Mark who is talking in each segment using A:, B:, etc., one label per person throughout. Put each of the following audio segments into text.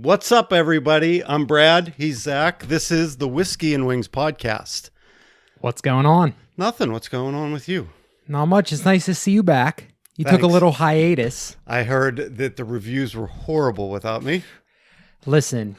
A: What's up, everybody? I'm Brad. He's Zach. This is the Whiskey and Wings podcast.
B: What's going on?
A: Nothing. What's going on with you?
B: Not much. It's nice to see you back. You
A: Thanks.
B: took a little hiatus.
A: I heard that the reviews were horrible without me.
B: Listen,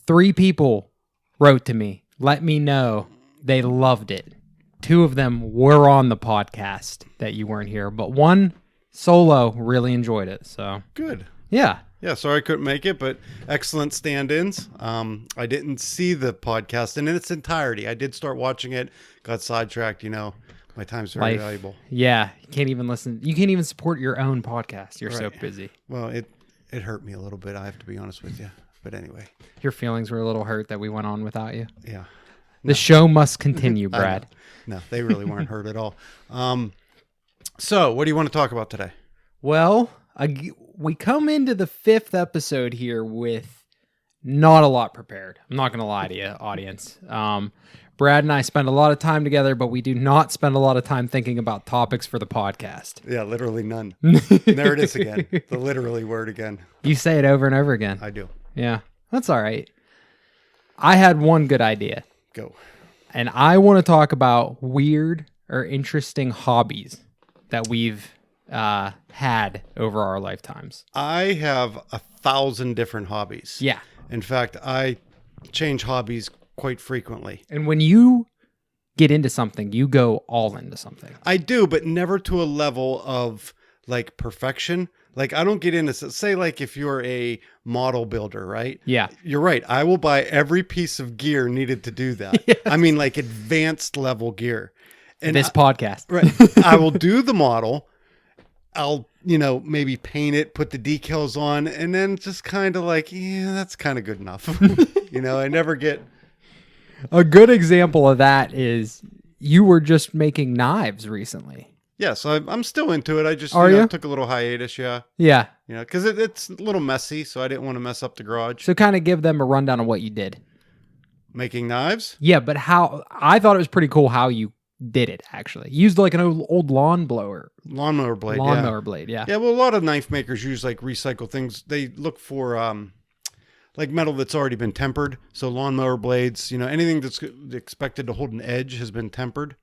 B: 3 people wrote to me. Let me know they loved it. 2 of them were on the podcast that you weren't here, but one solo really enjoyed it. So
A: Good.
B: yeah.
A: Yeah, sorry I couldn't make it, but excellent stand-ins. I didn't see the podcast in its entirety. I did start watching it, got sidetracked. You know, my time's very valuable.
B: Yeah, you can't even listen. You can't even support your own podcast. You're so busy.
A: Well, it hurt me a little bit, I have to be honest with you. But anyway.
B: Your feelings were a little hurt that we went on without you.
A: Yeah.
B: The show must continue, Brad.
A: No, they really weren't hurt at all. So, what do you want to talk about today?
B: Well, we come into the 5th episode here with not a lot prepared. I'm not going to lie to you, audience. Brad and I spend a lot of time together, but we do not spend a lot of time thinking about topics for the podcast.
A: Yeah, literally none. There it is again. The literally word again.
B: You say it over and over again.
A: I do.
B: Yeah, that's all right. I had one good idea.
A: Go.
B: And I want to talk about weird or interesting hobbies that we've had over our lifetimes.
A: I have 1,000 different hobbies.
B: Yeah.
A: In fact, I change hobbies quite frequently.
B: And when you get into something, you go all into something.
A: I do, but never to a level of like perfection. Like I don't get into, say like if you're a model builder, right?
B: Yeah.
A: You're right. I will buy every piece of gear needed to do that.
B: Yes.
A: I mean like advanced level gear. And
B: This podcast.
A: Right. I will do the model. I'll, maybe paint it, put the decals on, and then just kind of like, yeah, that's kind of good enough. I never get...
B: A good example of that is you were just making knives recently.
A: Yeah, so I'm still into it. I just took a little hiatus, yeah.
B: Yeah.
A: Because it's a little messy, so I didn't want to mess up the garage.
B: So kind of give them a rundown of what you did.
A: Making knives?
B: Yeah, but I thought it was pretty cool how you did it, actually. You used like an old lawnmower blade. Yeah.
A: Yeah, well, a lot of knife makers use like recycled things. They look for like metal that's already been tempered. So lawnmower blades, anything that's expected to hold an edge has been tempered.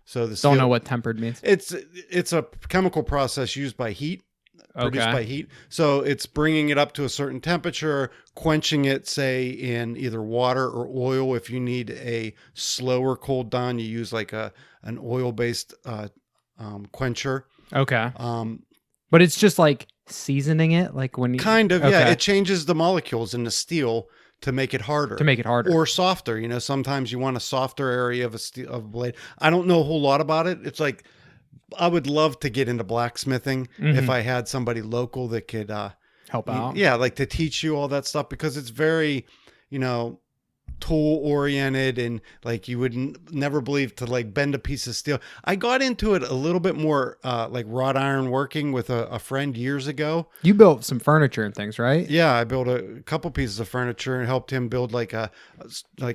A: So the
B: Don't know what tempered means.
A: It's a chemical process used by heat. Produced by heat. So it's bringing it up to a certain temperature, quenching it, say, in either water or oil. If you need a slower cold down, you use like an oil-based quencher.
B: Okay. But it's just like seasoning it? Like when you...
A: Kind of, yeah. It changes the molecules in the steel to make it harder. Or softer. Sometimes you want a softer area of a blade. I don't know a whole lot about it. It's like... I would love to get into blacksmithing if I had somebody local that could
B: help out.
A: Yeah, like to teach you all that stuff because it's very, tool oriented and like you would never believe to like bend a piece of steel. I got into it a little bit more like wrought iron working with a friend years ago.
B: You built some furniture and things, right?
A: Yeah, I built a couple pieces of furniture and helped him build like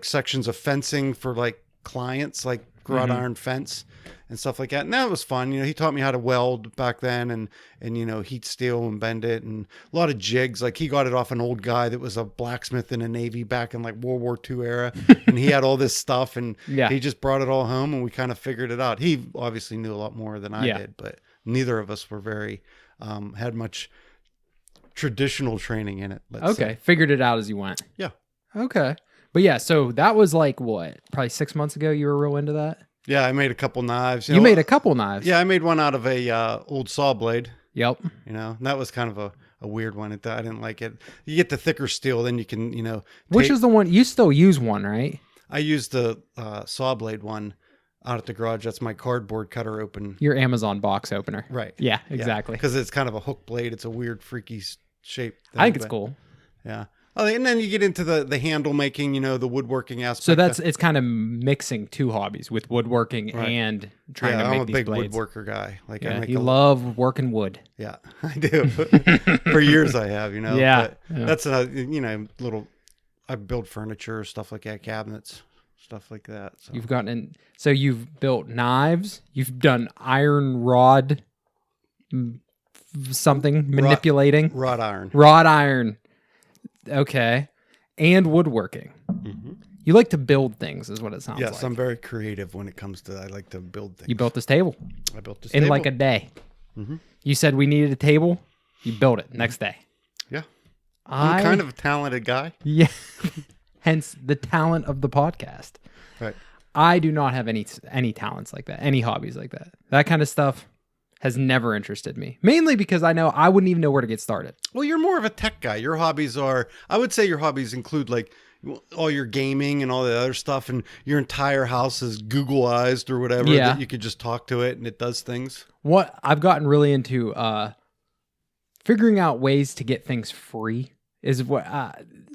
A: sections of fencing for like clients, like wrought iron fence and stuff like that. And that was fun. He taught me how to weld back then and heat steel and bend it and a lot of jigs. Like he got it off an old guy that was a blacksmith in the Navy back in like World War II era. And he had all this stuff and he just brought it all home and we kind of figured it out. He obviously knew a lot more than I did, but neither of us were very, had much traditional training in it. Let's say.
B: Figured it out as you went.
A: Yeah.
B: Okay. But yeah, so that was like what? Probably 6 months ago you were real into that?
A: Yeah, I made a couple knives.
B: You made a couple knives?
A: Yeah, I made one out of a old saw blade.
B: Yep.
A: And that was kind of a weird one. I didn't like it. You get the thicker steel, then you can,
B: Which is the one, you still use one, right?
A: I used the saw blade one out at the garage. That's my cardboard cutter open.
B: Your Amazon box opener.
A: Right.
B: Yeah, exactly.
A: Because it's kind of a hook blade. It's a weird, freaky shape thing,
B: I think it's cool.
A: Yeah. Oh, and then you get into the handle making, the woodworking aspect.
B: So it's kind of mixing two hobbies with woodworking and trying to make
A: I'm
B: these
A: a big
B: blades.
A: woodworker guy. Like
B: Yeah,
A: I make
B: you love working wood.
A: Yeah, I do. For years I have,
B: Yeah,
A: But that's a little. I build furniture, stuff like that, cabinets, stuff like that. So.
B: So you've built knives. You've done iron rod, manipulating
A: wrought iron.
B: Wrought iron. Okay, and woodworking.
A: Mm-hmm.
B: You like to build things, is what it sounds like.
A: Yes, I'm very creative when it comes to. I like to build things.
B: You built this table.
A: I built this
B: in
A: table.
B: like a day.
A: Mm-hmm.
B: You said we needed a table. You built it next day.
A: Yeah, I'm kind of a talented guy.
B: Yeah, hence the talent of the podcast.
A: Right.
B: I do not have any talents like that, any hobbies like that. That kind of stuff has never interested me. Mainly because I know I wouldn't even know where to get started.
A: Well, you're more of a tech guy. Your hobbies are, I would say your hobbies include like all your gaming and all the other stuff, and your entire house is Googleized or whatever, that you could just talk to it and it does things.
B: What I've gotten really into figuring out ways to get things free is what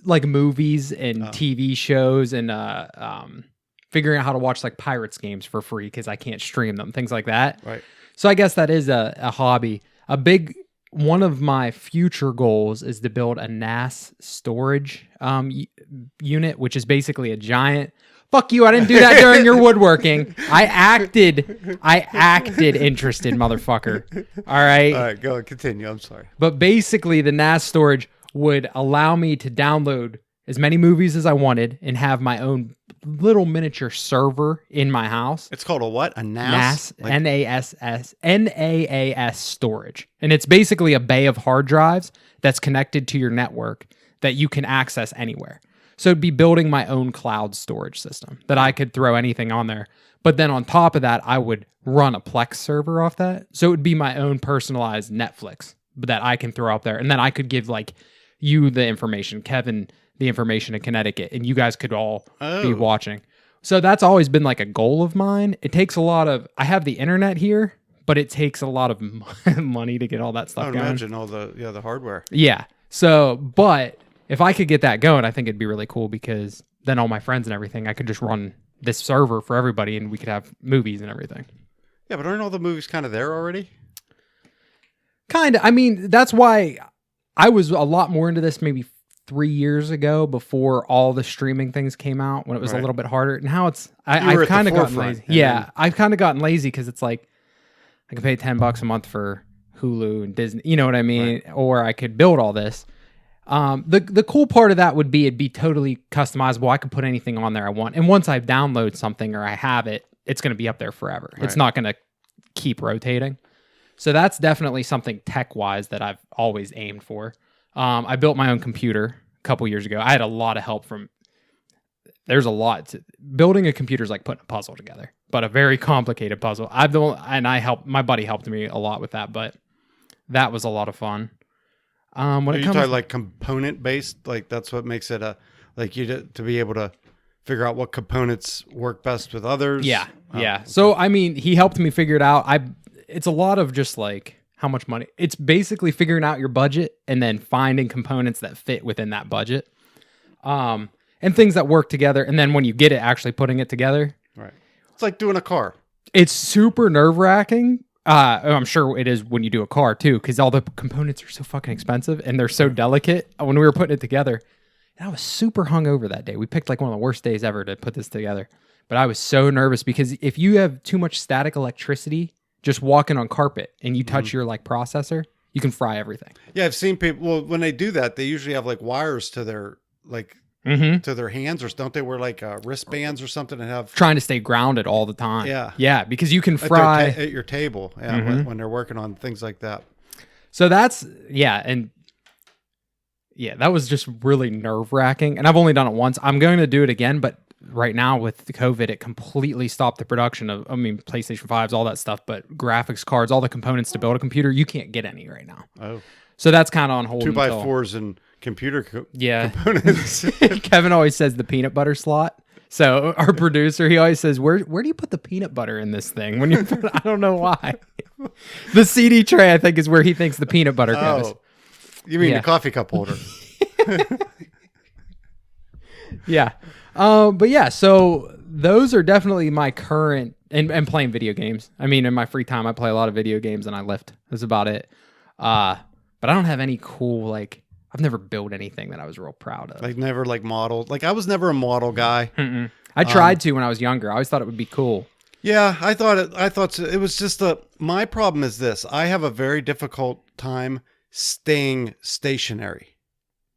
B: like movies and TV shows and figuring out how to watch like Pirates games for free because I can't stream them, things like that.
A: Right.
B: So I guess that is a hobby. A big one of my future goals is to build a NAS storage unit, which is basically a giant. Fuck you! I didn't do that during your woodworking. I acted interested, motherfucker. All right.
A: All right. Go continue. I'm sorry.
B: But basically, the NAS storage would allow me to download as many movies as I wanted and have my own little miniature server in my house.
A: It's called a what? A NAS?
B: NAS, NAS storage. And it's basically a bay of hard drives that's connected to your network that you can access anywhere. So it'd be building my own cloud storage system that I could throw anything on there. But then on top of that, I would run a Plex server off that. So it would be my own personalized Netflix that I can throw up there. And then I could give like you the information, Kevin the information in Connecticut, and you guys could all be watching. So that's always been like a goal of mine. It takes a lot of, I have the internet here, but it takes a lot of money to get all that stuff going.
A: Imagine all the hardware.
B: Yeah. So, but if I could get that going, I think it'd be really cool because then all my friends and everything, I could just run this server for everybody and we could have movies and everything.
A: Yeah, but aren't all the movies kind of there already?
B: Kind of. I mean, that's why I was a lot more into this maybe 3 years ago before all the streaming things came out when it was a little bit harder. And how I've kind of gotten lazy. Yeah, I've kind of gotten lazy because it's like I can pay $10 a month for Hulu and Disney. You know what I mean? Right. Or I could build all this. The cool part of that would be it'd be totally customizable. I could put anything on there I want. And once I download something or I have it, it's going to be up there forever. Right. It's not going to keep rotating. So that's definitely something tech-wise that I've always aimed for. I built my own computer a couple years ago. I had a lot of help from... There's a lot building a computer is like putting a puzzle together, but a very complicated puzzle. My buddy helped me a lot with that, but that was a lot of fun. When it comes
A: to like component based, like that's what makes it to be able to figure out what components work best with others.
B: Yeah. Yeah. So, I mean, he helped me figure it out. It's a lot of just like how much money. It's basically figuring out your budget and then finding components that fit within that budget. And things that work together. And then when you get it, actually putting it together.
A: Right. It's like doing a car. It's
B: super nerve-wracking. I'm sure it is when you do a car too, because all the components are so fucking expensive and they're so delicate. When we were putting it together, and I was super hungover that day. We picked like one of the worst days ever to put this together. But I was so nervous because if you have too much static electricity just walking on carpet and you touch your like processor, you can fry everything.
A: Yeah, I've seen people. Well, when they do that, they usually have like wires to their like. To their hands, or don't they wear like wristbands or something and have
B: trying to stay grounded all the time? Yeah, because you can
A: fry at your table. Yeah, when they're working on things like that.
B: So that's that was just really nerve wracking, and I've only done it once. I'm going to do it again, but right now with the COVID, it completely stopped the production of PlayStation 5s, all that stuff, but graphics cards, all the components to build a computer, you can't get any right now.
A: Oh,
B: so that's kind of on hold.
A: 2x4s and computer components.
B: Kevin always says the peanut butter slot. So our producer, he always says, where do you put the peanut butter in this thing? When you put, I don't know why. The CD tray, I think, is where he thinks the peanut butter goes.
A: You mean the coffee cup holder?
B: Yeah. But yeah, so those are definitely my current and playing video games. I mean, in my free time, I play a lot of video games and I lift. That's about it. But I don't have any cool, like, I've never built anything that I was real proud of.
A: Like never like modeled. Like I was never a model guy.
B: Mm-mm. I tried to when I was younger. I always thought it would be cool.
A: Yeah, I thought it was just my problem is this. I have a very difficult time staying stationary.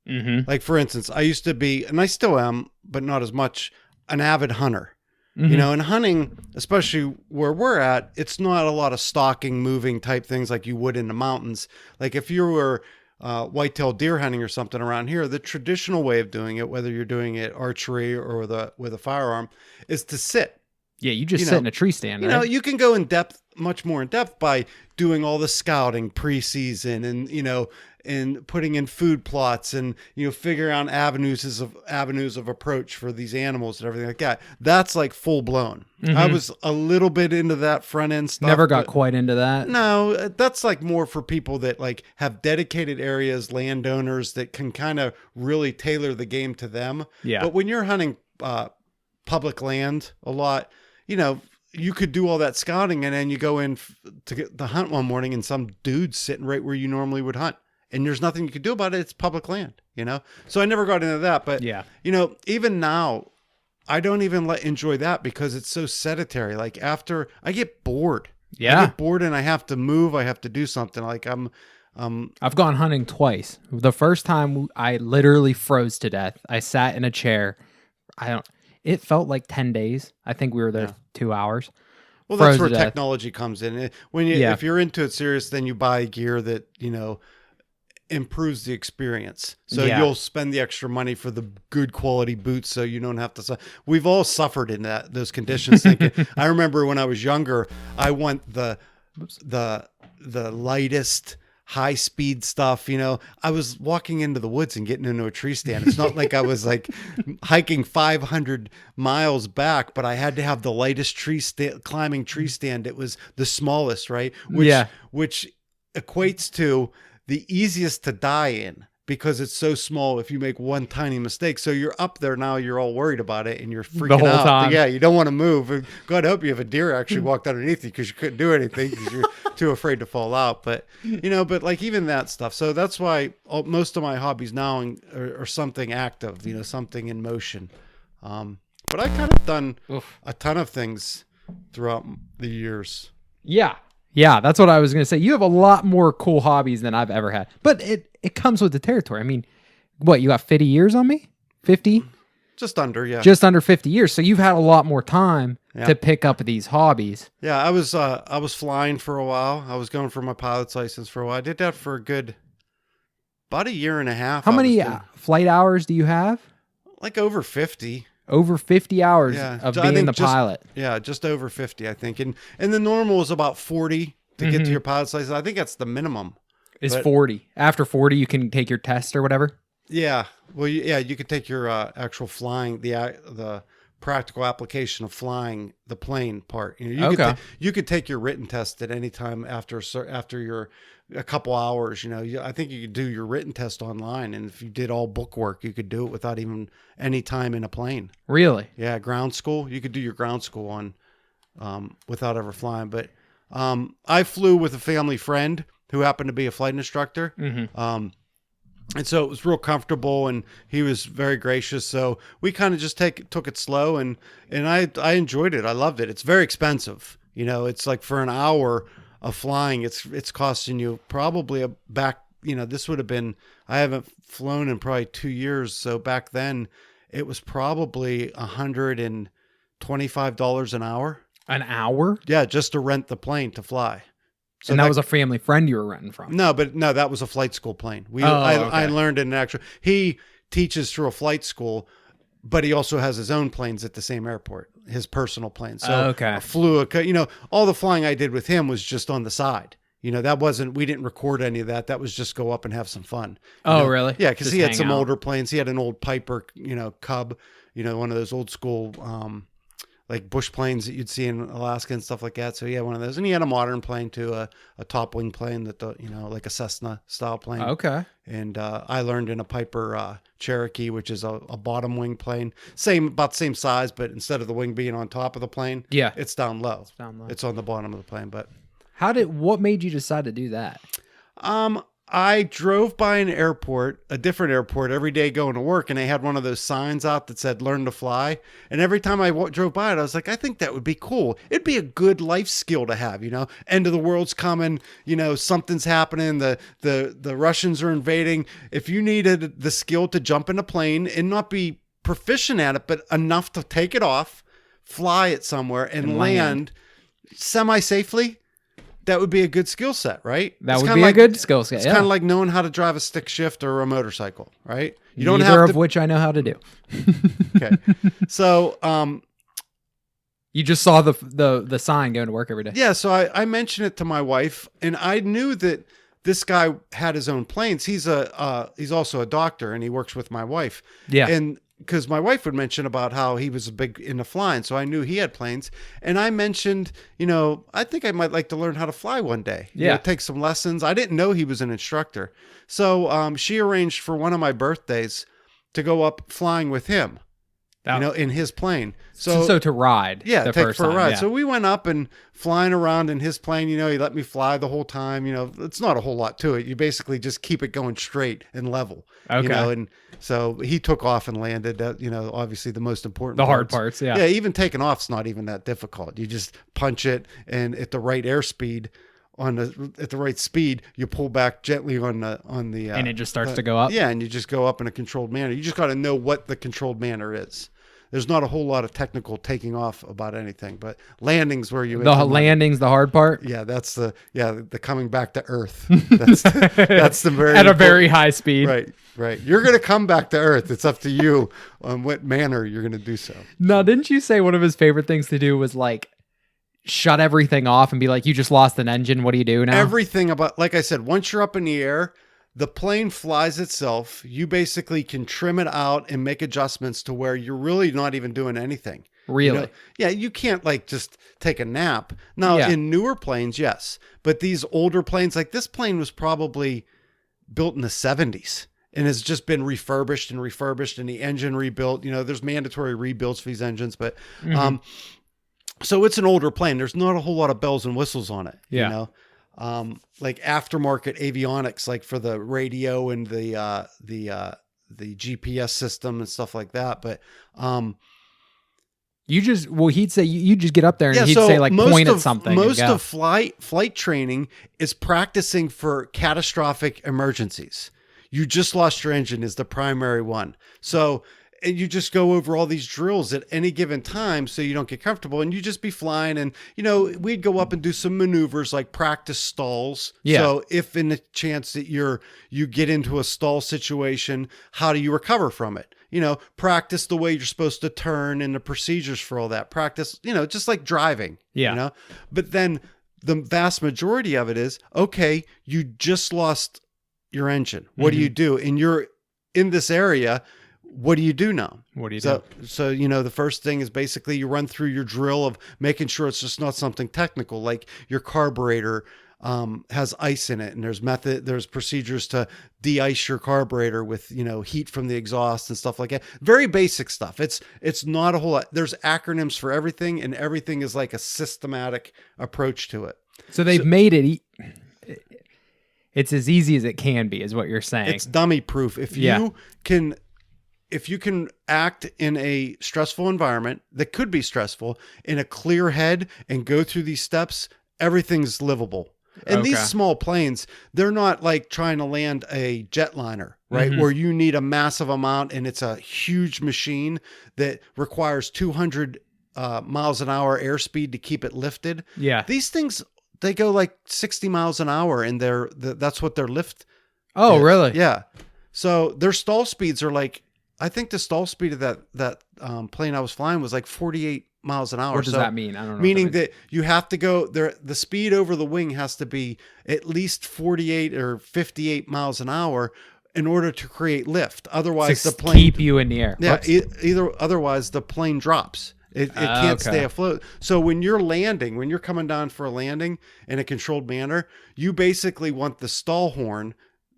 B: Mm-hmm.
A: Like for instance, I used to be, and I still am, but not as much, an avid hunter.
B: Mm-hmm.
A: You know, and hunting, especially where we're at, it's not a lot of stalking, moving type things like you would in the mountains. Like if you were whitetail deer hunting or something around here, the traditional way of doing it, whether you're doing it archery or with a firearm, is to sit.
B: Yeah, you just sit in a tree stand, right?
A: You know, you can go in depth, much more in depth by doing all the scouting preseason and, and putting in food plots and, figuring out avenues of approach for these animals and everything like that. That's like full blown.
B: Mm-hmm.
A: I was a little bit into that front end stuff.
B: Never got quite into that.
A: No, that's like more for people that like have dedicated areas, landowners that can kind of really tailor the game to them.
B: Yeah.
A: But when you're hunting public land a lot, you could do all that scouting and then you go in to get the hunt one morning and some dude's sitting right where you normally would hunt. And there's nothing you could do about it. It's public land, So I never got into that. But,
B: yeah,
A: even now, I don't even enjoy that because it's so sedentary. Like after I get bored.
B: Yeah.
A: I get bored and I have to move. I have to do something. Like
B: I've gone hunting twice. The first time I literally froze to death. I sat in a chair. It felt like 10 days. I think we were there 2 hours.
A: Well, that's where technology comes in. If you're into it serious, then you buy gear that, improves the experience. So you'll spend the extra money for the good quality boots so you don't have to. We've all suffered in those conditions thinking. I remember when I was younger, I want the lightest high speed stuff. I was walking into the woods and getting into a tree stand. It's not like I was like hiking 500 miles back, but I had to have the lightest climbing tree stand. It was the smallest, right? Which equates to the easiest to die in because it's so small if you make one tiny mistake. So you're up there now, you're all worried about it and you're freaking
B: the whole
A: out.
B: time.
A: Yeah, you don't want to move. God help you if a deer actually walked underneath you because you couldn't do anything because you're too afraid to fall out. But, but like even that stuff. So that's why most of my hobbies now are something active, something in motion. But I kind of done a ton of things throughout the years.
B: Yeah, that's what I was going to say. You have a lot more cool hobbies than I've ever had. But it comes with the territory. I mean, what, you got 50 years on me? 50?
A: Just under, yeah.
B: Just under 50 years. So you've had a lot more time to pick up these hobbies.
A: Yeah, I was flying for a while. I was going for my pilot's license for a while. I did that for about a year and a half.
B: How many flight hours do you have?
A: Like over 50.
B: Over 50 hours of being the pilot.
A: Yeah, just over 50, I think. And the normal is about 40 to get to your pilot's license. I think that's the minimum.
B: Is 40. After 40, you can take your test or whatever?
A: Yeah. Well, you could take your actual flying, the practical application of flying the plane part. You could take your written test at any time after your a couple hours. I think you could do your written test online, and if you did all book work, you could do it without even any time in a plane.
B: Really?
A: Yeah, ground school. You could do your ground school on without ever flying. But I flew with a family friend who happened to be a flight instructor.
B: Mm-hmm.
A: And so it was real comfortable, and he was very gracious. So we kind of just took it slow, and I enjoyed it. I loved it. It's very expensive. It's like for an hour of flying, it's costing you probably this would have been, I haven't flown in probably 2 years. So back then it was probably $125 an hour.
B: An hour?
A: Yeah. Just to rent the plane to fly. So
B: and that was a family friend you were renting from?
A: No, that was a flight school plane. I learned in an actual, he teaches through a flight school, but he also has his own planes at the same airport, his personal plane. So I flew, all the flying I did with him was just on the side. That wasn't, we didn't record any of that. That was just go up and have some fun.
B: Really?
A: Yeah. Cause he had some older planes. He had an old Piper, Cub, one of those old school, like bush planes that you'd see in Alaska and stuff like that. So he had one of those, and he had a modern plane too, a top wing plane that like a Cessna style plane.
B: Okay.
A: And I learned in a Piper Cherokee, which is a bottom wing plane, about the same size, but instead of the wing being on top of the plane, it's down low. It's on the bottom of the plane. But
B: what made you decide to do that?
A: I drove by a different airport every day going to work, and they had one of those signs out that said "Learn to Fly." And every time I drove by it, I was like, I think that would be cool. It'd be a good life skill to have, End of the world's coming, something's happening. The Russians are invading. If you needed the skill to jump in a plane and not be proficient at it, but enough to take it off, fly it somewhere, and land semi-safely. That would be a good skill set, right?
B: That would be a good skill set.
A: It's kind of like knowing how to drive a stick shift or a motorcycle, right?
B: You don't have of which I know how to do.
A: Okay. So,
B: you just saw the sign going to work every day.
A: Yeah. So I mentioned it to my wife, and I knew that this guy had his own planes. He's also a doctor, and he works with my wife.
B: Yeah.
A: And because my wife would mention about how he was big into flying, so I knew he had planes. And I mentioned, I think I might like to learn how to fly one day.
B: Yeah.
A: Take some lessons. I didn't know he was an instructor. So she arranged for one of my birthdays to go up flying with him, in his plane.
B: So to ride.
A: Yeah,
B: the
A: take
B: first
A: for a
B: time,
A: ride.
B: yeah.
A: So we went up and flying around in his plane. He let me fly the whole time. It's not a whole lot to it. You basically just keep it going straight and level.
B: Okay.
A: And so he took off and landed. Obviously the most important.
B: The hard parts. Yeah.
A: Yeah. Even taking off's not even that difficult. You just punch it, and at the right airspeed, at the right speed, you pull back gently on the
B: and it just starts to go up.
A: Yeah, and you just go up in a controlled manner. You just got to know what the controlled manner is. There's not a whole lot of technical taking off about anything, but landing's where you.
B: The landing's the hard part.
A: Yeah, that's the coming back to Earth. That's the very
B: at a very high speed.
A: Right. You're gonna come back to Earth. It's up to you on what manner you're gonna do so.
B: No, didn't you say one of his favorite things to do was like shut everything off and be like, you just lost an engine. What do you do now?
A: Everything about, like I said, once you're up in the air, the plane flies itself. You basically can trim it out and make adjustments to where you're really not even doing anything.
B: Really?
A: Yeah, you can't like just take a nap. Now, in newer planes, yes. But these older planes, like this plane was probably built in the 70s and has just been refurbished and the engine rebuilt. There's mandatory rebuilds for these engines, but so it's an older plane. There's not a whole lot of bells and whistles on it.
B: Yeah.
A: Like aftermarket avionics, like for the radio and the GPS system and stuff like that. But
B: he'd say you just get up there and he'd say like point at something.
A: Most of flight training is practicing for catastrophic emergencies. You just lost your engine is the primary one. So. And you just go over all these drills at any given time so you don't get comfortable, and you just be flying. And, we'd go up and do some maneuvers like practice stalls.
B: Yeah.
A: So if in the chance that you get into a stall situation, how do you recover from it? Practice the way you're supposed to turn and the procedures for all that. Practice, just like driving.
B: Yeah.
A: But then the vast majority of it is, okay, you just lost your engine. What do you do? And you're in this area. What do you do now?
B: What do you do?
A: So, the first thing is basically you run through your drill of making sure it's just not something technical, like your carburetor has ice in it, and there's procedures to de-ice your carburetor with, heat from the exhaust and stuff like that. Very basic stuff. It's not a whole lot. There's acronyms for everything, and everything is like a systematic approach to it.
B: So they've made it. It's as easy as it can be, is what you're saying.
A: It's dummy proof. If you can act in a stressful environment that could be stressful in a clear head and go through these steps, everything's livable. And these small planes, they're not like trying to land a jetliner, right? Where you need a massive amount and it's a huge machine that requires 200 miles an hour airspeed to keep it lifted.
B: Yeah.
A: These things, they go like 60 miles an hour and that's what their lift.
B: Oh, really?
A: Yeah. So their stall speeds are like, I think the stall speed of that plane I was flying was like 48 miles an hour.
B: What does that mean? I don't know.
A: Meaning that you have to go there. The speed over the wing has to be at least 48 or 58 miles an hour in order to create lift. Otherwise, the plane
B: keep you in the air.
A: Yeah. Otherwise the plane drops It can't stay afloat. So when you're landing, when you're coming down for a landing in a controlled manner, you basically want the stall horn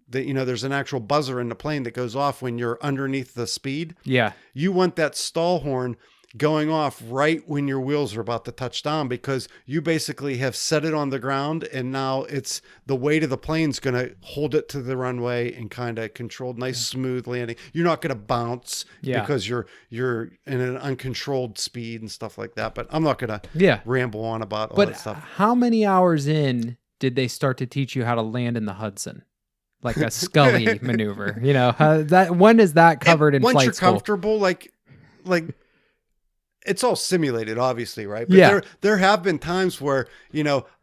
A: that, there's an actual buzzer in the plane that goes off when you're underneath the speed.
B: Yeah.
A: You want that stall horn going off right when your wheels are about to touch down, because you basically have set it on the ground, and now it's the weight of the plane's going to hold it to the runway and kind of controlled nice smooth landing. You're not going to bounce because you're in an uncontrolled speed and stuff like that. But I'm not going to ramble on about all that stuff.
B: How many hours in did they start to teach you how to land in the Hudson? Like a Scully maneuver, when is that covered in flight school?
A: Once you're comfortable, like it's all simulated, obviously, right? But there have been times where,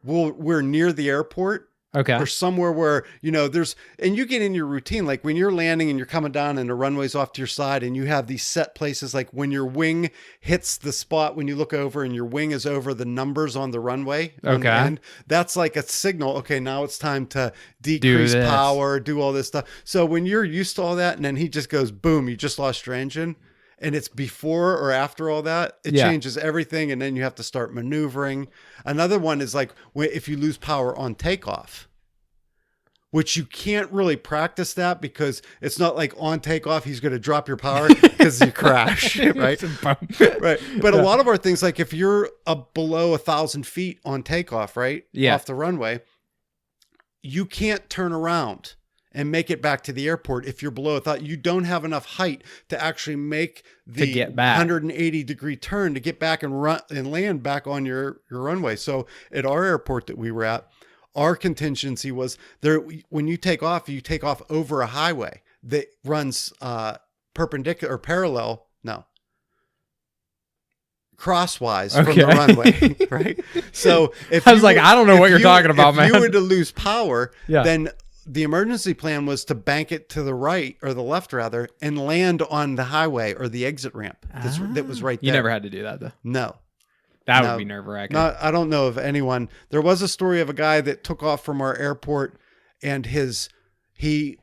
A: we're near the airport.
B: Okay.
A: Or somewhere where, and you get in your routine, like when you're landing and you're coming down and the runway's off to your side, and you have these set places, like when your wing hits the spot, when you look over and your wing is over the numbers on the runway.
B: Okay.
A: And that's like a signal. Okay, now it's time to decrease power, do all this stuff. So when you're used to all that, and then he just goes, boom, you just lost your engine. And it's before or after all that, it changes everything. And then you have to start maneuvering. Another one is like if you lose power on takeoff, which you can't really practice that, because it's not like on takeoff, he's going to drop your power because you crash, right? Right. But a lot of our things, like if you're below 1,000 feet on takeoff, right?
B: Yeah.
A: Off the runway, you can't turn around and make it back to the airport if you're below. I thought you don't have enough height to actually make the 180 degree turn to get back and run and land back on your runway. So at our airport that we were at, our contingency was there. When you take off over a highway that runs perpendicular or parallel. No. Crosswise from the runway, right? So if
B: I was I don't know what you're talking about, man.
A: If you were to lose power, then the emergency plan was to bank it to the right, or the left rather, and land on the highway or the exit ramp that was right there. You
B: never had to do that though.
A: No.
B: That would be nerve-wracking.
A: I don't know of anyone. There was a story of a guy that took off from our airport, and he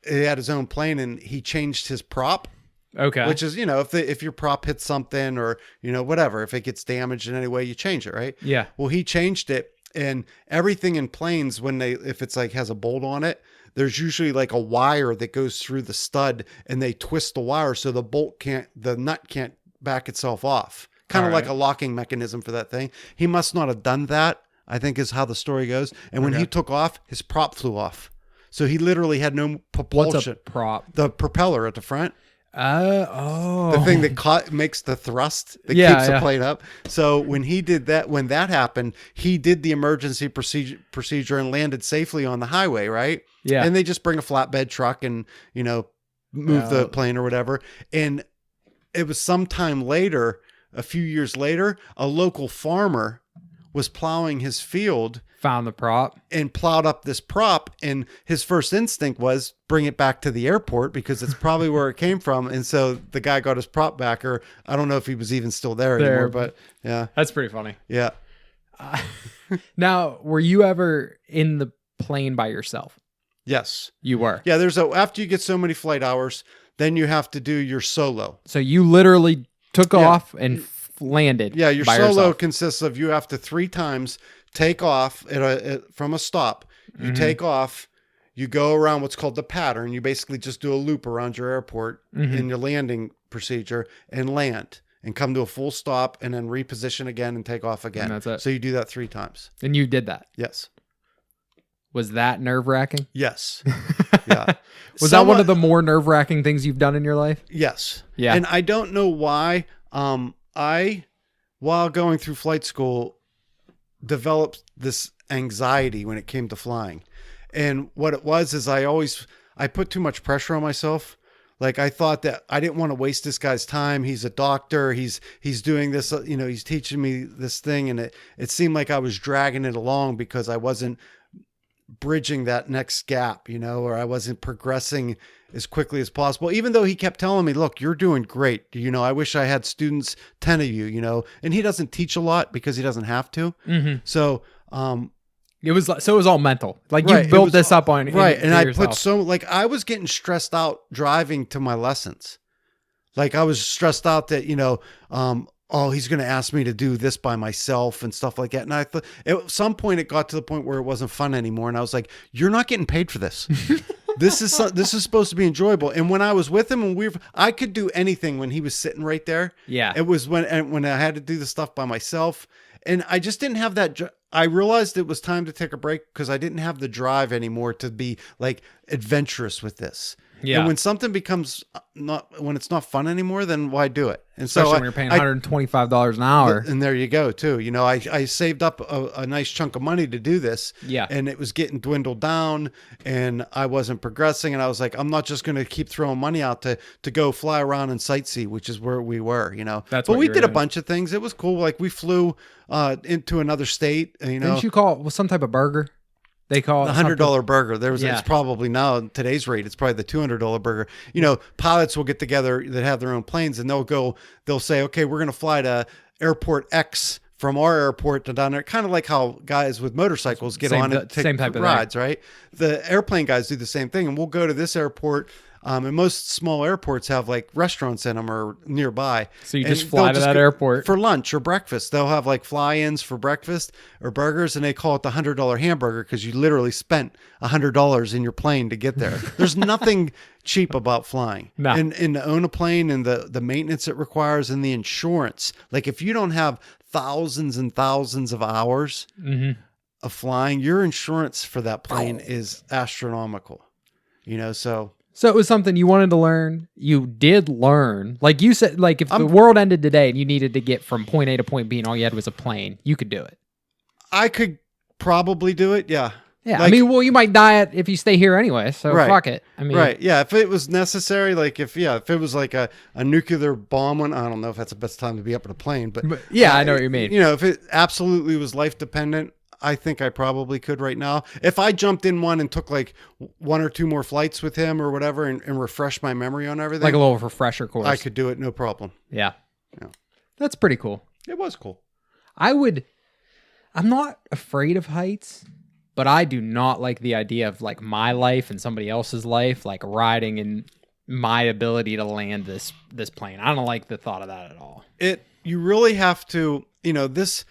A: had his own plane, and he changed his prop.
B: Okay.
A: Which is, if your prop hits something, or, whatever, if it gets damaged in any way, you change it, right?
B: Yeah.
A: Well, he changed it, and everything in planes, if it's like has a bolt on it, there's usually like a wire that goes through the stud, and they twist the wire so the nut can't back itself off. Kind of like a locking mechanism for that thing. He must not have done that, I think is how the story goes. And when he took off, his prop flew off. So he literally had no propulsion.
B: What's a prop?
A: The propeller at the front.
B: The
A: thing that makes the thrust that keeps the plane up. So when that happened, he did the emergency procedure and landed safely on the highway, right?
B: Yeah.
A: And they just bring a flatbed truck and, move the plane or whatever. And it was sometime later, a few years later, a local farmer was plowing his field,
B: found the prop,
A: and plowed up this prop. And his first instinct was bring it back to the airport because it's probably where it came from. And so the guy got his prop back, or I don't know if he was even still there anymore, but yeah.
B: That's pretty funny.
A: Yeah.
B: Now, were you ever in the plane by yourself?
A: Yes.
B: You were?
A: Yeah. After you get so many flight hours, then you have to do your solo.
B: So you literally took off and landed.
A: Yeah, your
B: by
A: solo
B: yourself.
A: consists of you have to 3 times take off from a stop. You take off, you go around what's called the pattern. You basically just do a loop around your airport in your landing procedure and land and come to a full stop and then reposition again and take off again.
B: And that's it.
A: So you do that 3 times.
B: And you did that?
A: Yes.
B: Was that nerve-wracking?
A: Yes. Yeah.
B: Was that one of the more nerve-wracking things you've done in your life?
A: Yes.
B: Yeah.
A: And I don't know why. While going through flight school, developed this anxiety when it came to flying. And what it was is I put too much pressure on myself. Like I thought that I didn't want to waste this guy's time. He's a doctor. He's doing this, he's teaching me this thing. And it seemed like I was dragging it along because I wasn't bridging that next gap, or I wasn't progressing as quickly as possible, even though he kept telling me, look, you're doing great. I wish I had students, 10 of you, and he doesn't teach a lot because he doesn't have to. Mm-hmm. So,
B: it was all mental. Like you built this up on,
A: right. And I put I was getting stressed out driving to my lessons. Like I was stressed out that, oh, he's going to ask me to do this by myself and stuff like that. And I thought at some point it got to the point where it wasn't fun anymore. And I was like, you're not getting paid for this. This is supposed to be enjoyable. And when I was with him and I could do anything when he was sitting right there.
B: Yeah.
A: It was when I had to do the stuff by myself, and I just didn't have that. I realized it was time to take a break because I didn't have the drive anymore to be like adventurous with this.
B: Yeah.
A: And when something becomes when it's not fun anymore, then why do it? And
B: Especially
A: so
B: when you're paying $125 an hour.
A: And there you go too. You know, I saved up a nice chunk of money to do this.
B: Yeah.
A: And it was getting dwindled down and I wasn't progressing. And I was like, I'm not just going to keep throwing money out to go fly around and sightsee, which is where we were, you know.
B: That's
A: but
B: what
A: we
B: you were
A: did a
B: doing.
A: bunch of things. It was cool. Like we flew into another state, you know.
B: Didn't you call it some type of burger? They call it
A: The $100 burger.
B: Yeah.
A: It's probably now today's rate. It's probably the $200 burger. You know, pilots will get together that have their own planes, and they'll say, okay, we're going to fly to airport X from our airport to down there. Kind of like how guys with motorcycles get on and take
B: same type of
A: rides, right? The airplane guys do the same thing, and we'll go to this airport. And most small airports have like restaurants in them or nearby.
B: So you
A: And
B: just fly
A: they'll
B: to that
A: go
B: airport
A: for lunch or breakfast. They'll have like fly-ins for breakfast or burgers, and they call it the $100 hamburger because you literally spent $100 in your plane to get there. There's nothing cheap about flying.
B: No.
A: And to own a plane and the maintenance it requires and the insurance. Like if you don't have thousands and thousands of hours of flying, your insurance for that plane is astronomical. You know, so
B: it was something you wanted to learn. You did learn. Like you said, like if the world ended today and you needed to get from point A to point B and all you had was a plane, you could do it.
A: I could probably do it. Yeah.
B: Yeah.
A: Like,
B: I mean, well, you might die if you stay here anyway. So
A: Right.
B: fuck it. I mean,
A: right. Yeah. If it was necessary, like if it was like a nuclear bomb one, I don't know if that's the best time to be up in a plane, but
B: yeah, I know what you mean.
A: You know, if it absolutely was life dependent, I think I probably could right now. If I jumped in one and took like one or two more flights with him or whatever and refreshed my memory on everything,
B: Like a little refresher course.
A: I could do it. No problem.
B: Yeah.
A: Yeah.
B: That's pretty cool.
A: It was cool.
B: I'm not afraid of heights, but I do not like the idea of like my life and somebody else's life, like riding in my ability to land this plane. I don't like the thought of that at all.
A: You really have to, you know, this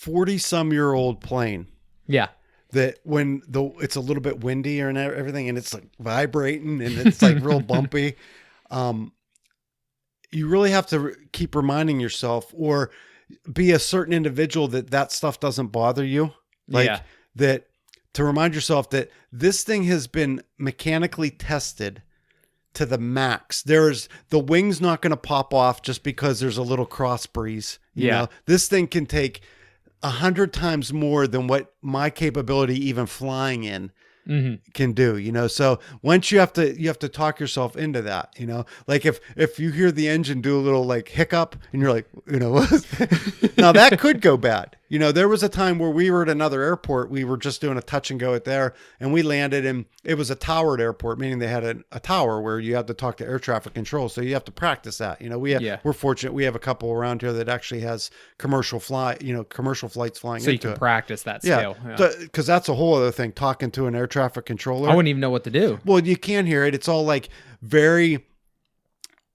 A: 40-some-year-old plane.
B: Yeah.
A: That when it's a little bit windy and everything, and it's like vibrating and it's like real bumpy. You really have to keep reminding yourself or be a certain individual that stuff doesn't bother you. Like that, to remind yourself that this thing has been mechanically tested to the max. The wing's not going to pop off just because there's a little cross breeze. You know, this thing can take 100 times more than what my capability even flying in can do, you know? So once you have to talk yourself into that, you know, like if you hear the engine do a little like hiccup and you're like, you know, now that could go bad. You know, there was a time where we were at another airport. We were just doing a touch and go at there, and we landed, and it was a towered airport, meaning they had a tower where you had to talk to air traffic control. So you have to practice that. You know, we're fortunate. We have a couple around here that actually has commercial flights flying.
B: So you can practice that skill.
A: Yeah, because that's a whole other thing. Talking to an air traffic controller,
B: I wouldn't even know what to do.
A: Well, you can hear it. It's all like very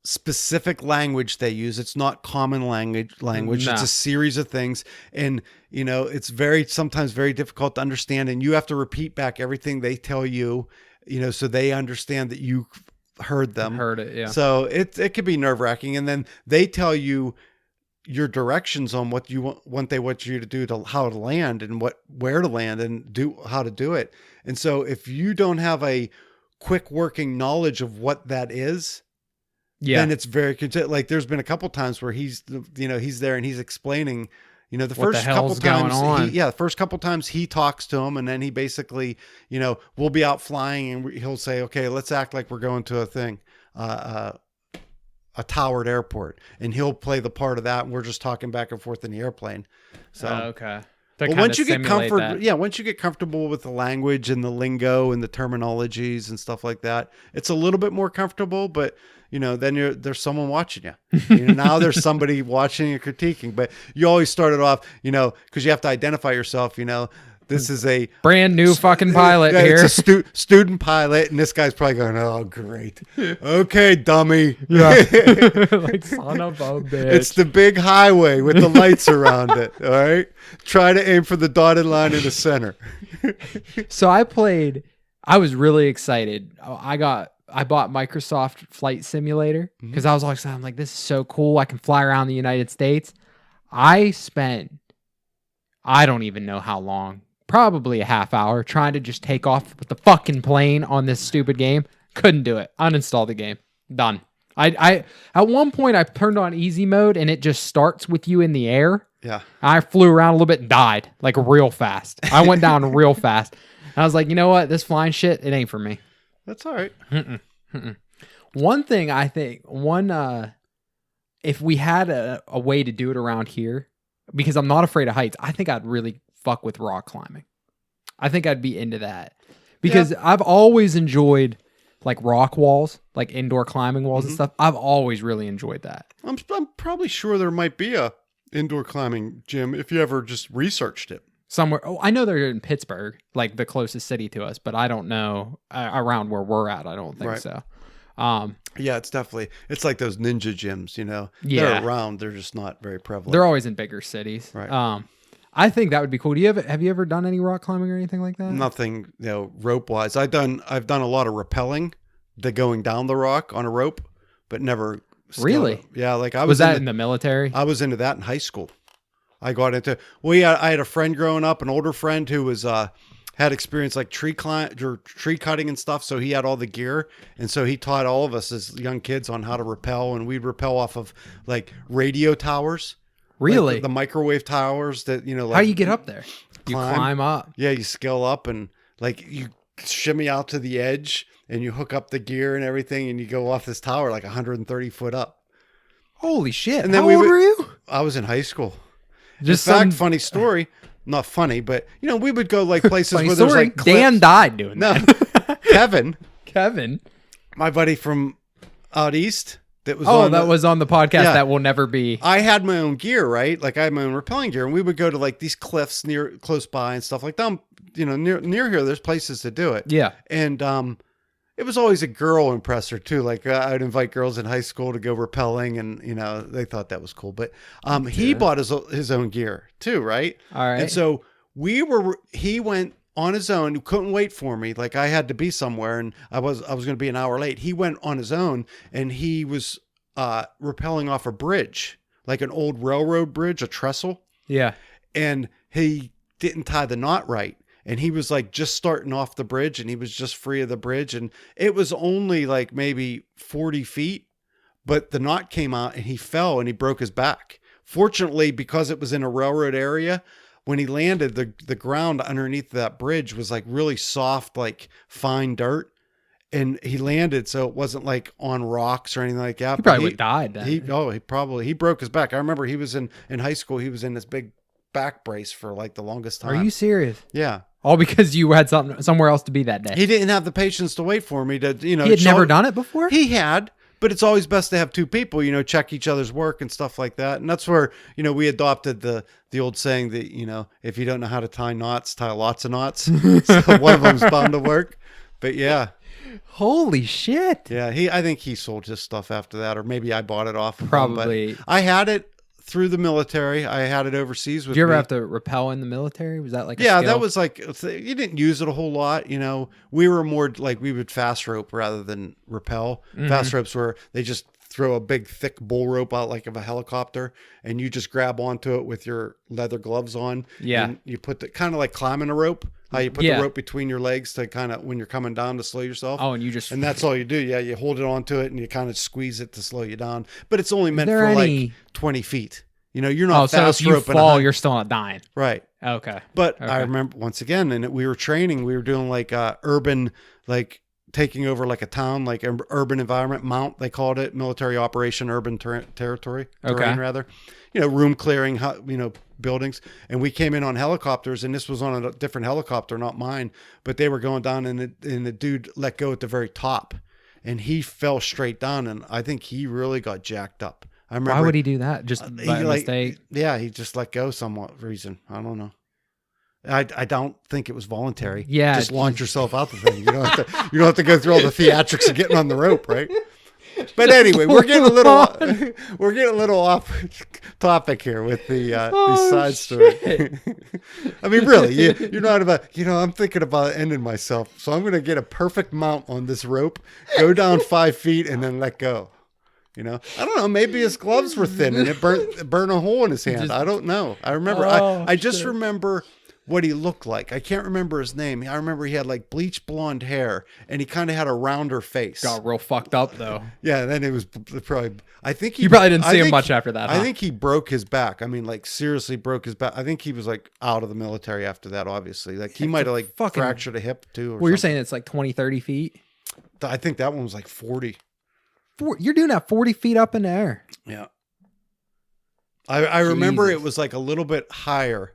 A: specific language they use. It's not common language.
B: No.
A: It's a series of things. And, you know, it's sometimes very difficult to understand. And you have to repeat back everything they tell you, you know, so they understand that you heard them.
B: Heard it, yeah.
A: So it could be nerve wracking. And then they tell you your directions on what they want you to do to how to land and where to land and how to do it. And so if you don't have a quick working knowledge of what that is, then it's very like there's been a couple times where he's there and he's explaining, you know, the first couple times he talks to him, and then he basically, you know, we'll be out flying and he'll say, okay, let's act like we're going to a towered airport, and he'll play the part of that, and we're just talking back and forth in the airplane. So
B: okay.
A: Well, once you get comfortable with the language and the lingo and the terminologies and stuff like that, it's a little bit more comfortable. But you know, then there's someone watching you. You know, now there's somebody watching and critiquing. But you always started off, you know, because you have to identify yourself. You know, This is a
B: brand new fucking pilot
A: yeah,
B: here.
A: It's a student pilot, and this guy's probably going, "Oh, great, okay, dummy."
B: Yeah. Like, son of a bitch.
A: It's the big highway with the lights around it. All right, try to aim for the dotted line in the center.
B: So I was really excited. I bought Microsoft Flight Simulator because I was like, I'm like, this is so cool. I can fly around the United States. I spent, I don't even know how long, probably a half hour trying to just take off with the fucking plane on this stupid game. Couldn't do it. Uninstalled the game. Done. I at one point I turned on easy mode and it just starts with you in the air.
A: Yeah.
B: I flew around a little bit and died like real fast. I went down real fast. I was like, you know what? This flying shit, it ain't for me.
A: That's all right.
B: One thing I think, if we had a way to do it around here, because I'm not afraid of heights, I think I'd really fuck with rock climbing. I think I'd be into that because I've always enjoyed like rock walls, like indoor climbing walls and stuff. I've always really enjoyed that.
A: I'm probably sure there might be a indoor climbing gym if you ever just researched it.
B: Somewhere. Oh, I know they're in Pittsburgh, like the closest city to us, but I don't know around where we're at. I don't think so.
A: Yeah, it's like those ninja gyms, you know.
B: Yeah.
A: They're around, they're just not very prevalent.
B: They're always in bigger cities.
A: Right.
B: I think that would be cool. Have you ever done any rock climbing or anything like that?
A: Nothing, rope wise. I've done a lot of rappelling, the going down the rock on a rope, but never.
B: Really?
A: Yeah, like
B: was that in the military?
A: I was into that in high school. I got into. I had a friend growing up, an older friend who was had experience like tree cutting and stuff. So he had all the gear, and so he taught all of us as young kids on how to rappel, and we'd rappel off of like radio towers.
B: Really?
A: Like the microwave towers that like,
B: how do you get up there? You climb up.
A: Yeah, you scale up and like you shimmy out to the edge, and you hook up the gear and everything, and you go off this tower like 130 foot up.
B: Holy shit!
A: And then
B: how old were you?
A: I was in high school.
B: Just
A: in fact, funny story. Not funny, but we would go like places where there's like cliffs.
B: Dan died doing that.
A: Kevin, my buddy from out east, that was
B: was on the podcast that will never be.
A: I had my own gear, right? Like I had my own rappelling gear, and we would go to like these cliffs close by and stuff like that. Near here, there's places to do it.
B: Yeah,
A: and it was always a girl impressor too. Like I'd invite girls in high school to go rappelling, and they thought that was cool. But he bought his own gear too, right?
B: All right.
A: And so he went on his own. Couldn't wait for me. Like I had to be somewhere, and I was going to be an hour late. He went on his own, and he was rappelling off a bridge, like an old railroad bridge, a trestle.
B: Yeah.
A: And he didn't tie the knot right. And he was like just starting off the bridge, and he was just free of the bridge. And it was only like maybe 40 feet, but the knot came out and he fell and he broke his back. Fortunately, because it was in a railroad area, when he landed, the ground underneath that bridge was like really soft, like fine dirt. And he landed, so it wasn't like on rocks or anything like that.
B: He probably would have died then.
A: He broke his back. I remember he was in high school. He was in this big back brace for like the longest time.
B: Are you serious?
A: Yeah.
B: All because you had somewhere else to be that day.
A: He didn't have the patience to wait for me to,
B: He had never done it before?
A: He had, but it's always best to have two people, check each other's work and stuff like that. And that's where, we adopted the old saying that, if you don't know how to tie knots, tie lots of knots. So one of them's bound to work. But yeah.
B: Holy shit.
A: Yeah. I think he sold his stuff after that, or maybe I bought it off of
B: probably
A: him, but I had it through the military. I had it overseas with me.
B: Did you ever have to rappel in the military? Was that like
A: a skill? That was like, you didn't use it a whole lot. We were more like, we would fast rope rather than rappel. Mm-hmm. Fast ropes were, they just throw a big thick bull rope out like of a helicopter, and you just grab onto it with your leather gloves on.
B: Yeah.
A: And you put kind of like climbing a rope. How you put the rope between your legs to kind of, when you're coming down, to slow yourself.
B: Oh, and
A: that's all you do. Yeah. You hold it onto it and you kind of squeeze it to slow you down, but it's only meant for like 20 feet. You're not fast
B: so if you
A: roping.
B: fall, you're still not dying.
A: Right.
B: Okay.
A: But I remember once again, and we were training, we were doing like urban, like taking over like a town, like an urban environment, mount, they called it, military operation, urban terrain rather, room clearing, buildings. And we came in on helicopters, and this was on a different helicopter, not mine, but they were going down, and the dude let go at the very top, and he fell straight down. And I think he really got jacked up. I remember.
B: Why would he do that? Just by mistake?
A: Yeah, he just let go somewhat reason. I don't know. I don't think it was voluntary.
B: Yeah,
A: just launch yourself out the thing. You don't have to go through all the theatrics of getting on the rope, right? But anyway, we're getting a little off topic here with the these side stories. I mean, really, you're not about. I'm thinking about ending myself, so I'm going to get a perfect mount on this rope, go down 5 feet, and then let go. I don't know. Maybe his gloves were thin and it burnt a hole in his hand. I don't know. I remember. I just remember what he looked like. I can't remember his name. I remember he had like bleach blonde hair and he kind of had a rounder face.
B: Got real fucked up though.
A: Yeah. And then it was probably, I think
B: you probably didn't see him much after that.
A: I think he broke his back. I mean, like seriously broke his back. I think he was like out of the military after that, obviously. Like he might have like fractured a hip too.
B: Well, you're saying it's like 20, 30 feet?
A: I think that one was like 40.
B: You're doing that 40 feet up in the air.
A: Yeah. I remember it was like a little bit higher.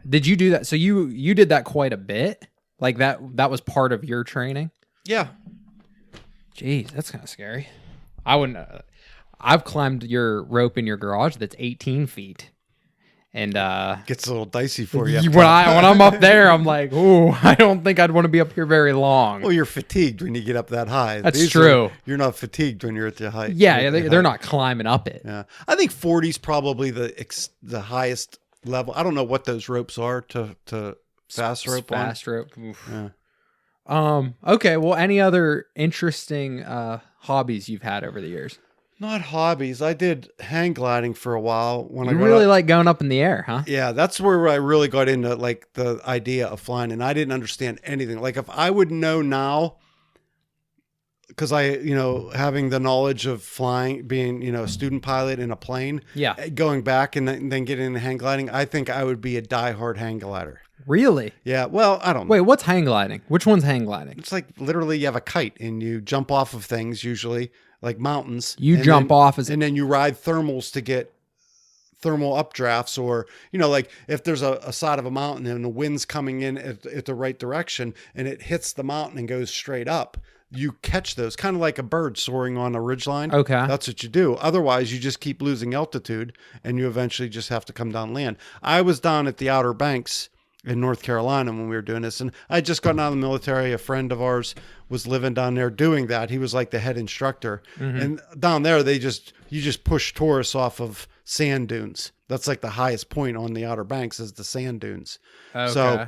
B: Did you do that? So you did that quite a bit? Like that was part of your training?
A: Yeah.
B: Jeez, that's kind of scary. I wouldn't. I've climbed your rope in your garage that's 18 feet. And
A: gets a little dicey for you.
B: When I'm up there, I'm like, ooh, I don't think I'd want to be up here very long.
A: Well, you're fatigued when you get up that high.
B: That's true.
A: You're not fatigued when you're at the height.
B: Yeah, they're not climbing up it.
A: Yeah, I think 40 is probably the highest level. I don't know what those ropes are to fast rope.
B: Fast rope. Oof.
A: Yeah.
B: Okay. Well, any other interesting hobbies you've had over the years?
A: Not hobbies. I did hang gliding for a while. When
B: you really like going up in the air, huh?
A: Yeah, that's where I really got into like the idea of flying, and I didn't understand anything. Like if I would know now, because having the knowledge of flying, being a student pilot in a plane, going back and then getting into hang gliding, I think I would be a diehard hang glider.
B: Really?
A: Yeah. Well, I don't know.
B: Wait, what's hang gliding? Which one's hang gliding?
A: It's like literally you have a kite and you jump off of things, usually like mountains.
B: You jump off
A: and then you ride thermals to get thermal updrafts, or like if there's a side of a mountain and the wind's coming in at the right direction and it hits the mountain and goes straight up, you catch those kind of like a bird soaring on a ridgeline.
B: Okay.
A: That's what you do. Otherwise, you just keep losing altitude and you eventually just have to come down land. I was down at the Outer Banks in North Carolina when we were doing this, and I had just gotten out of the military. A friend of ours was living down there doing that. He was like the head instructor. Mm-hmm. And down there, you just push tourists off of sand dunes. That's like the highest point on the Outer Banks is the sand dunes. Okay. So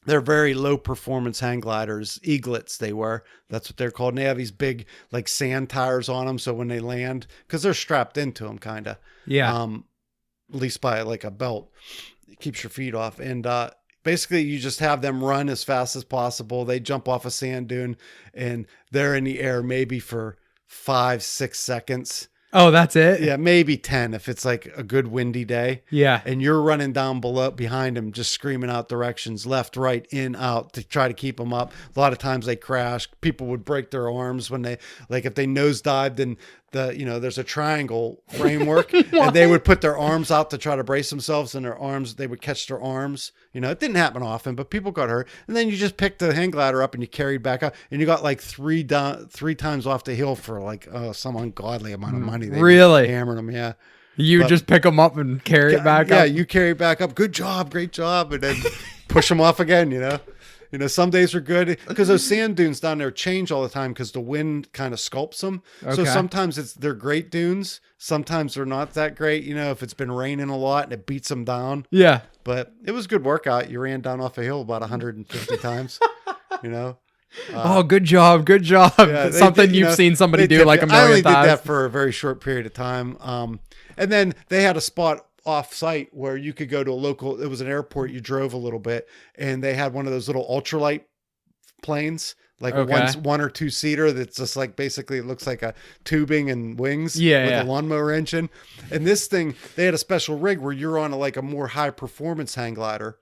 A: they're very low performance hang gliders, eaglets they were. That's what they're called. And they have these big like sand tires on them. So when they land, because they're strapped into them kind of.
B: Yeah.
A: At least by like a belt. It keeps your feet off. And basically you just have them run as fast as possible. They jump off a sand dune and they're in the air maybe for 5-6 seconds.
B: Oh, that's it?
A: Yeah, maybe 10 if it's like a good windy day.
B: Yeah.
A: And you're running down behind them, just screaming out directions, left, right, in, out to try to keep them up. A lot of times they crash. People would break their arms when they, like if they nosedived and there's a triangle framework and they would put their arms out to try to brace themselves and they would catch their arms. It didn't happen often, but people got hurt. And then you just picked the hang glider up and you carried back up and you got like three times off the hill for like some ungodly amount of money. They
B: really
A: hammered them. Yeah.
B: You just pick them up and carry it back up.
A: Yeah. You carry it back up. Good job. Great job. And then push them off again, some days are good because those sand dunes down there change all the time because the wind kind of sculpts them. Okay. So sometimes they're great dunes. Sometimes they're not that great, if it's been raining a lot and it beats them down.
B: Yeah.
A: But it was a good workout. You ran down off a hill about 150 times,
B: oh, good job. Good job. Yeah, something you've seen somebody do like a million times.
A: I only did that for a very short period of time. And then they had a spot off site where you could go to it was an airport. You drove a little bit and they had one of those little ultralight planes, like one or two seater. That's just like, basically it looks like a tubing and wings with a lawnmower engine. And this thing, they had a special rig where you're on a more high performance hang glider.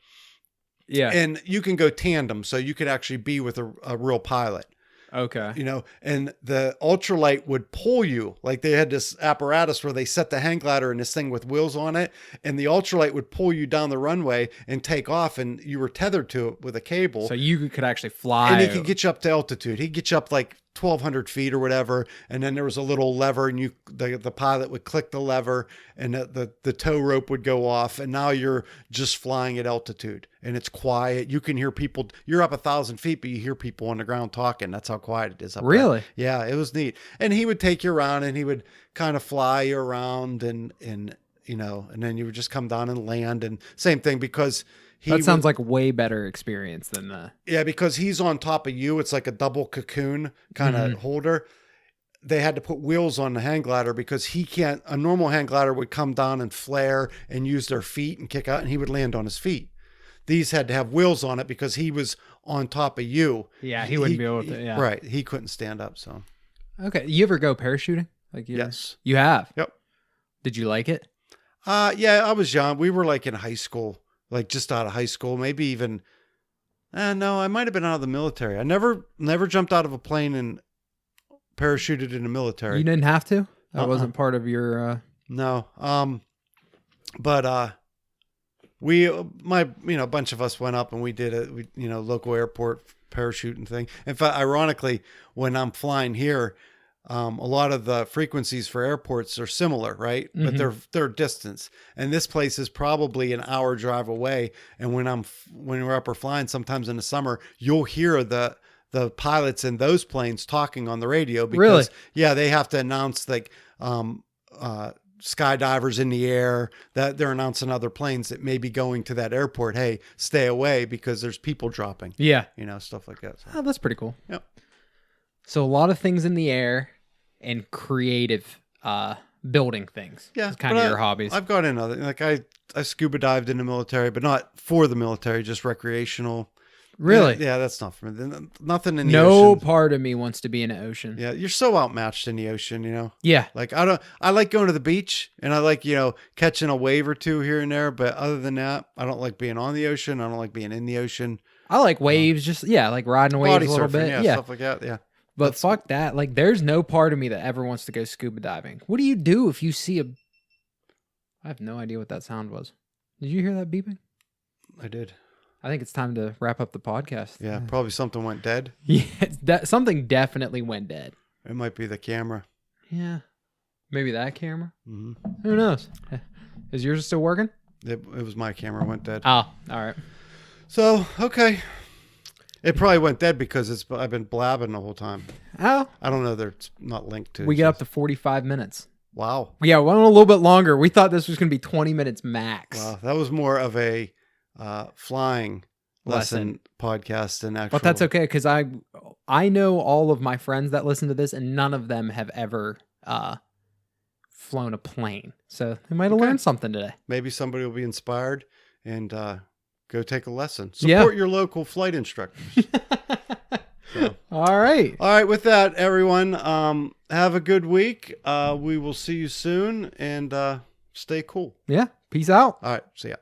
B: Yeah.
A: And you can go tandem. So you could actually be with a real pilot.
B: Okay.
A: And the ultralight would pull you. Like they had this apparatus where they set the hang glider in this thing with wheels on it. And the ultralight would pull you down the runway and take off. And you were tethered to it with a cable.
B: So you could actually fly.
A: And he could get you up to altitude. He'd get you up like 1,200 feet or whatever. And then there was a little lever and the pilot would click the lever and the tow rope would go off. And now you're just flying at altitude. and it's quiet. You can hear people. You're up 1,000 feet, but you hear people on the ground talking. That's how quiet it is up
B: Really?
A: there. Yeah, it was neat. And he would take you around, and he would kind of fly you around, and you know, and then you would just come down and land, and same thing because
B: That sounds like a way better experience than the.
A: Yeah, because he's on top of you. It's like a double cocoon kind of holder. They had to put wheels on the hang glider because he can't. A normal hang glider would come down and flare and use their feet and kick out, and he would land on his feet. These had to have wheels on it because he was on top of you.
B: Yeah, he wouldn't be able to. Yeah.
A: Right. He couldn't stand up. So.
B: Okay. You ever go parachuting? Like
A: Yes.
B: You have?
A: Yep.
B: Did you like it?
A: Yeah, I was young. We were like in high school, like just out of high school, maybe even. No, I might have been out of the military. I never jumped out of a plane and parachuted in the military.
B: You didn't have to? That wasn't part of your.
A: No. But we, a bunch of us went up and we did a local airport parachuting thing. In fact, ironically, when I'm flying here, a lot of the frequencies for airports are similar, right? But they're distance. And this place is probably an hour drive away. And when we're up or flying, sometimes in the summer, you'll hear the pilots in those planes talking on the radio because they have to announce like skydivers in the air, that they're announcing other planes that may be going to that airport. Hey, stay away because there's people dropping.
B: Yeah.
A: Stuff like that. So.
B: Oh, that's pretty cool.
A: Yep.
B: So a lot of things in the air and creative building things.
A: Yeah.
B: It's kind of your hobbies.
A: I've got in other, like I scuba dived in the military, but not for the military, just recreational.
B: Really?
A: Yeah, that's not for me. Nothing in the
B: No
A: ocean.
B: part of me wants to be in an ocean.
A: Yeah, you're so outmatched in the ocean,
B: Yeah.
A: Like I like going to the beach and I like, catching a wave or two here and there, but other than that, I don't like being on the ocean. I don't like being in the ocean.
B: I like waves, like riding waves
A: Body
B: a little
A: surfing,
B: bit.
A: stuff like that. Yeah.
B: But fuck that. Like, there's no part of me that ever wants to go scuba diving. What do you do if you see a... I have no idea what that sound was. Did you hear that beeping?
A: I did.
B: I think it's time to wrap up the podcast.
A: Yeah, probably something went dead.
B: Yeah, something definitely went dead.
A: It might be the camera.
B: Yeah. Maybe that camera?
A: Mm-hmm.
B: Who knows? Is yours still working?
A: It was my camera went dead.
B: Oh, all right.
A: So, okay. It probably went dead because I've been blabbing the whole time.
B: Oh.
A: I don't know. It's not linked to.
B: We get up to 45 minutes.
A: Wow.
B: Yeah, we went a little bit longer. We thought this was going to be 20 minutes max.
A: Wow. That was more of a flying lesson podcast than actual.
B: But that's okay because I know all of my friends that listen to this and none of them have ever flown a plane. So they might have learned something today.
A: Maybe somebody will be inspired and go take a lesson. Support your local flight instructors. So.
B: All right.
A: With that, everyone, have a good week. We will see you soon and stay cool.
B: Yeah. Peace out.
A: All right. See ya.